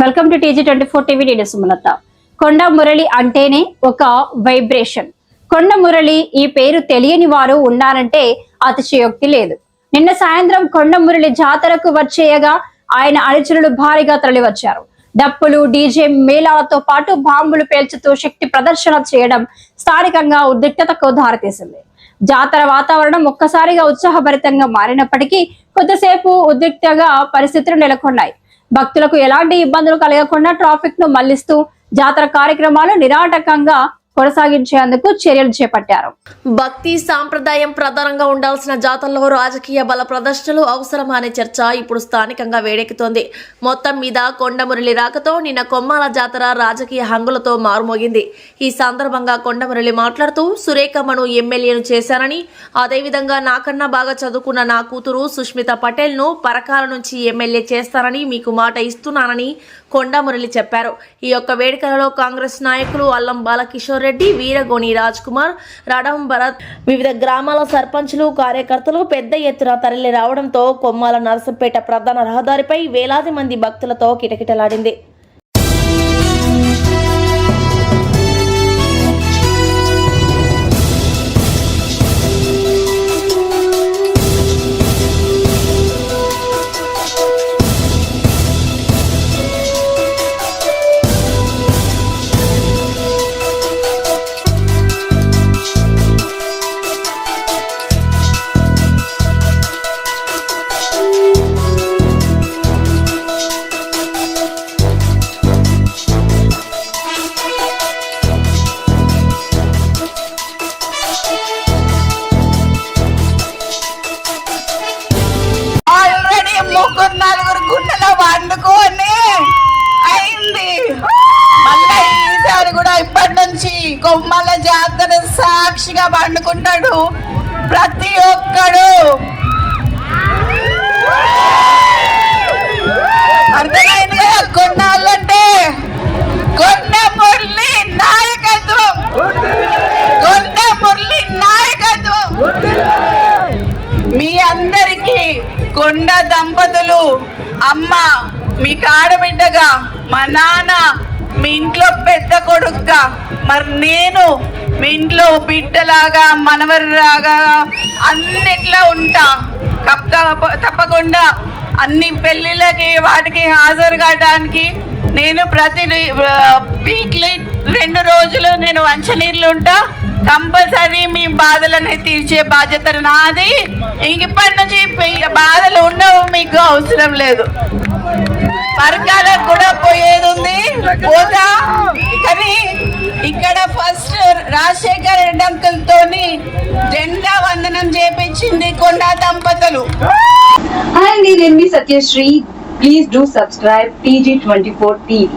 Welcome to TG24 TV. నేను సుమలత. కొండ మురళి అంటేనే ఒక వైబ్రేషన్. కొండ మురళి ఈ పేరు తెలియని వారు ఉన్నారంటే అతిశయోక్తి లేదు. నిన్న సాయంత్రం కొండ మురళి జాతరకు వచ్చేయగా ఆయన అనుచరులు భారీగా తరలివచ్చారు. డప్పులు, డీజే మేళాలతో పాటు బాంబులు పేల్చుతూ శక్తి ప్రదర్శన చేయడం స్థానికంగా ఉద్రిక్తతకు దారితీసింది. జాతర వాతావరణం ఒక్కసారిగా ఉత్సాహభరితంగా మారినప్పటికీ కొద్దిసేపు ఉద్రిక్తగా పరిస్థితులు నెలకొన్నాయి. భక్తులకు ఎలాంటి ఇబ్బందులు కలగకుండా ట్రాఫిక్ ను మళ్లిస్తూ జాతర కార్యక్రమాలు నిరాటకంగా కొనసాగించేందుకు చర్యలు చేపట్టారు. భక్తి సాంప్రదాయం ప్రధానంగా ఉండాల్సిన జాతరలో రాజకీయ బల ప్రదర్శనలు అవసరమా అనే చర్చ ఇప్పుడు స్థానికంగా వేడెక్కుతోంది. మొత్తం మీద కొండమురళి రాకతో నిన్న కొమ్మాల జాతర రాజకీయ హంగులతో మారుమోగింది. ఈ సందర్భంగా కొండమురళి మాట్లాడుతూ సురేఖమ్మను ఎమ్మెల్యేను చేశానని, అదేవిధంగా నాకన్నా బాగా చదువుకున్న నా కూతురు సుష్మిత పటేల్ ను పరకాల నుంచి ఎమ్మెల్యే చేస్తానని మీకు మాట ఇస్తున్నానని కొండమురళి చెప్పారు. ఈ యొక్క వేడుకలలో కాంగ్రెస్ నాయకులు అల్లం బాలకిషోర్ రెడ్డి, వీరగోని రాజ్ కుమార్, రడం భరత్, వివిధ గ్రామాల సర్పంచులు, కార్యకర్తలు పెద్ద ఎత్తున తరలి రావడంతో కొమ్మాల నరసంపేట ప్రధాన రహదారిపై వేలాది మంది భక్తులతో కిటకిటలాడింది. నలుగురు గుండెలో వండుకొని అయింది. మళ్ళీ ఈసారి కూడా ఇప్పటి నుంచి కొమ్మల జాతర సాక్షిగా వండుకుంటాడు ప్రతి ఒక్కడు. అర్థమైంది కదా? కొన్నాళ్ళంటే కొండ మురళి నాయకత్వం, కొండ మురళి నాయకత్వం. మీ అందరికీ కొండ దంపతులు, అమ్మ మీకు ఆడబిడ్డగా, మా నాన్న మీ ఇంట్లో పెద్ద కొడుకుగా, మరి నేను మీ ఇంట్లో బిడ్డలాగా, మనవరిలాగా అన్నిట్లో ఉంటా. తప్పకుండా అన్ని పెళ్ళిళ్ళకి వాటికి హాజరు కావడానికి నేను ప్రతి వీక్లీ 2 రోజులు నేను వంచనీళ్ళు ఉంటా. కంపల్సరీ మీ బాధలని తీర్చే బాధ్యత నాది. ఇప్పటి నుంచి బాధలు ఉండవు, మీకు అవసరం లేదు. పరకాలకు కూడా పోయేది ఉంది, పోతా. కానీ ఇక్కడ ఫస్ట్ రాజశేఖర రెడ్డి అంకుల్తోని జెండా వందనం చేపించింది కొండ దంపతులు. Hi, నేను మీ Satyasri. Please do subscribe TG24 TV.